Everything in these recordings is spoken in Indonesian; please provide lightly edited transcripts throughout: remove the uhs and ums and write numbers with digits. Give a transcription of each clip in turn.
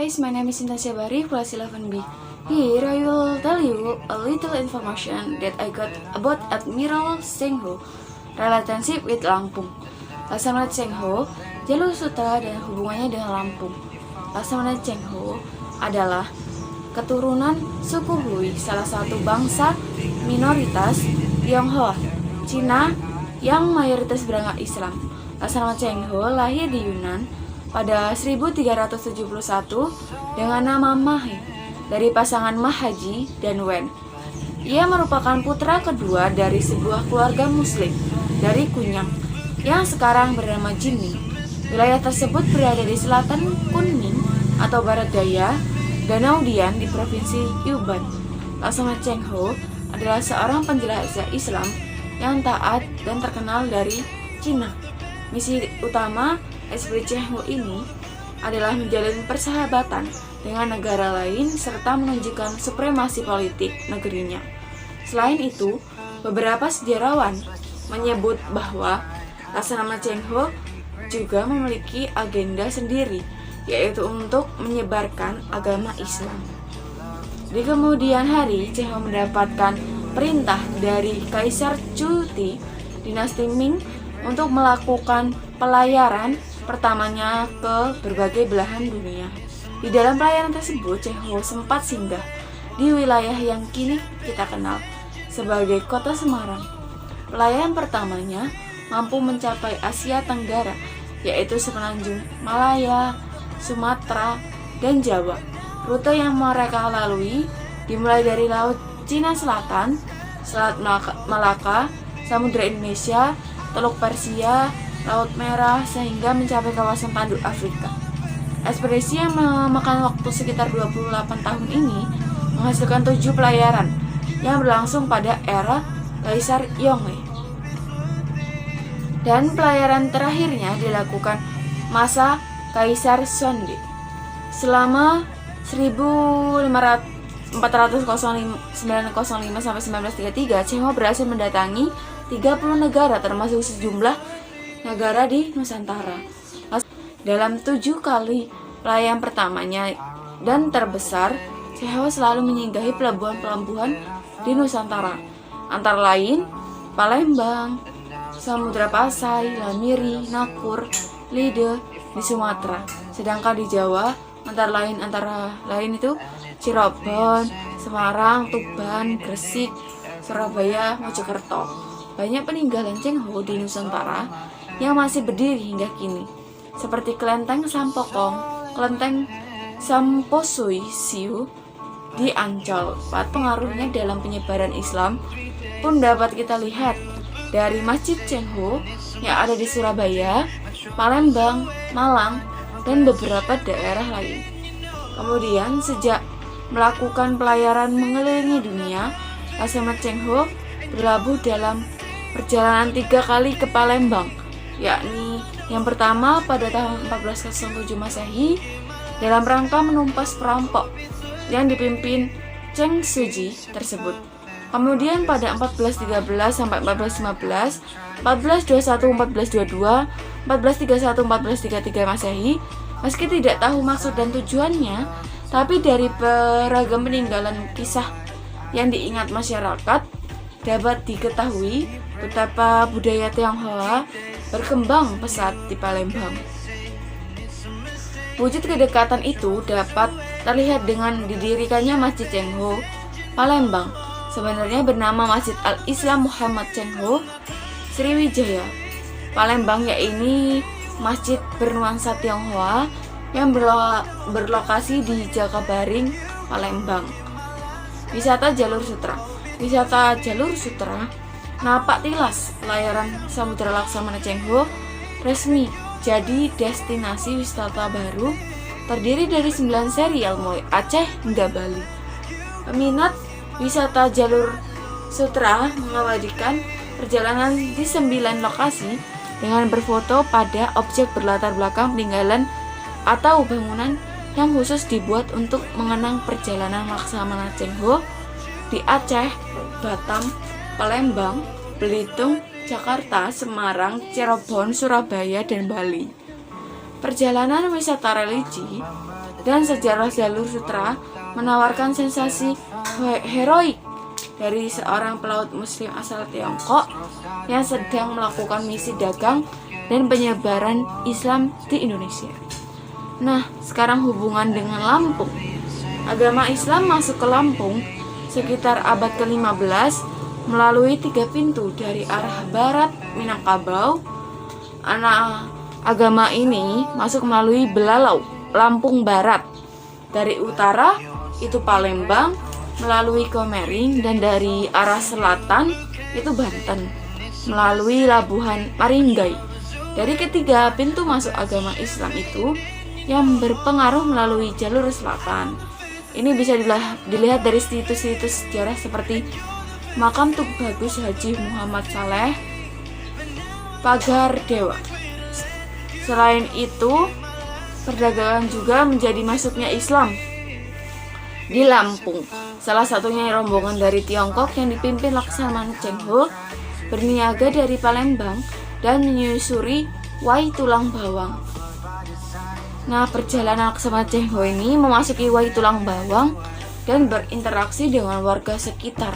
guys, my name is Sinta Syabari, class 11B. Here I will tell you a little information that I got about Admiral Cheng Ho relationship with Lampung. Laksamana Cheng Ho, jalur sutra dan hubungannya dengan Lampung. Laksamana Cheng Ho adalah keturunan suku Hui, salah satu bangsa minoritas Tionghoa, Cina yang mayoritas beragama Islam. Laksamana Cheng Ho lahir di Yunnan pada 1371 dengan nama Mahe dari pasangan Mahaji dan Wen. Ia merupakan putra kedua dari sebuah keluarga muslim dari Kunyang yang sekarang bernama Jinning. Wilayah tersebut berada di selatan Kunming atau barat daya Danau Dian di provinsi Yunnan. Laksamana Cheng Ho adalah seorang penjelajah Islam yang taat dan terkenal dari Cina. Misi utama ekspedisi Cheng Ho ini adalah menjalin persahabatan dengan negara lain serta menunjukkan supremasi politik negerinya. Selain itu, beberapa sejarawan menyebut bahwa Laksamana Cheng Ho juga memiliki agenda sendiri, yaitu untuk menyebarkan agama Islam. Di kemudian hari, Cheng Ho mendapatkan perintah dari Kaisar Chu Ti, dinasti Ming, untuk melakukan pelayaran pertamanya ke berbagai belahan dunia. Di dalam pelayaran tersebut, Cheng Ho sempat singgah di wilayah yang kini kita kenal sebagai Kota Semarang. Pelayaran pertamanya mampu mencapai Asia Tenggara, yaitu semenanjung Malaya, Sumatera, dan Jawa. Rute yang mereka lalui dimulai dari Laut Cina Selatan, Selat Malaka, Samudra Indonesia, Teluk Persia, Laut Merah, sehingga mencapai kawasan tanduk Afrika. Ekspedisi yang memakan waktu sekitar 28 tahun ini menghasilkan 7 pelayaran yang berlangsung pada era Kaisar Yongle. Dan pelayaran terakhirnya dilakukan masa Kaisar Sonde. Selama 405 sampai 1933, Cheng Ho berhasil mendatangi 30 negara termasuk sejumlah negara di Nusantara. Dalam 7 kali pelayaran pertamanya dan terbesar, Cheng Ho selalu menyinggahi pelabuhan-pelabuhan di Nusantara, antara lain Palembang, Samudra Pasai, Lamiri, Nakur, Lide di Sumatera. Sedangkan di Jawa antara lain itu Cirebon, Semarang, Tuban, Gresik, Surabaya, Mojokerto. Banyak peninggalan Cheng Ho di Nusantara yang masih berdiri hingga kini, seperti Kelenteng Sampokong, Kelenteng Samposui Siu di Ancol. Pengaruhnya dalam penyebaran Islam pun dapat kita lihat dari Masjid Cheng Ho yang ada di Surabaya, Palembang, Malang, dan beberapa daerah lain. Kemudian sejak melakukan pelayaran mengelilingi dunia, Laksamana Cheng Ho berlabuh dalam perjalanan 3 kali ke Palembang, yakni yang pertama pada tahun 1407 Masehi dalam rangka menumpas perampok yang dipimpin Cheng Suji tersebut. Kemudian pada 1413 sampai 1415, 1421, 1422, 1431, 1433 Masehi, meski tidak tahu maksud dan tujuannya, tapi dari beragam peninggalan kisah yang diingat masyarakat dapat diketahui betapa budaya Tionghoa berkembang pesat di Palembang. Wujud kedekatan itu dapat terlihat dengan didirikannya Masjid Cheng Ho Palembang. Sebenarnya bernama Masjid Al-Islam Muhammad Cheng Ho Sriwijaya Palembang, yaitu masjid bernuansa Tionghoa yang berlokasi di Jakabaring, Palembang. Wisata Jalur Sutra. Wisata Jalur Sutra napak tilas pelayaran Samudra Laksamana Cheng Ho resmi jadi destinasi wisata baru terdiri dari 9 serial mulai Aceh hingga Bali. Peminat wisata Jalur Sutra mengabadikan perjalanan di 9 lokasi dengan berfoto pada objek berlatar belakang peninggalan atau bangunan yang khusus dibuat untuk mengenang perjalanan Laksamana Cheng Ho di Aceh, Batam, Palembang, Belitung, Jakarta, Semarang, Cirebon, Surabaya, dan Bali. Perjalanan wisata religi dan sejarah jalur sutra menawarkan sensasi heroik dari seorang pelaut muslim asal Tiongkok yang sedang melakukan misi dagang dan penyebaran Islam di Indonesia. Nah, sekarang hubungan dengan Lampung. Agama Islam masuk ke Lampung sekitar abad ke-15 melalui 3 pintu dari arah barat Minangkabau. Agama ini masuk melalui Belalau, Lampung Barat. Dari utara itu Palembang, melalui Komering, dan dari arah selatan itu Banten, melalui Labuhan Maringgai. Dari ketiga pintu masuk agama Islam itu yang berpengaruh melalui jalur selatan. Ini bisa dilihat dari situs-situs sejarah seperti Makam Tuk Bagus Haji Muhammad Saleh, Pagar Dewa. Selain itu, perdagangan juga menjadi masuknya Islam di Lampung. Salah satunya rombongan dari Tiongkok yang dipimpin Laksamana Cheng Ho berniaga dari Palembang dan menyusuri Wai Tulang Bawang. Nah, perjalanan Laksamana Cheng Ho ini memasuki Wai Tulang Bawang dan berinteraksi dengan warga sekitar.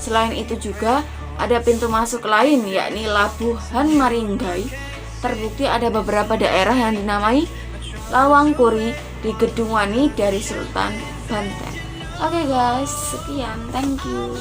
Selain itu juga ada pintu masuk lain, yakni Labuhan Maringgai. Terbukti ada beberapa daerah yang dinamai Lawang Kuri di Gedung Wani dari Sultan Banten. Oke guys, sekian, thank you.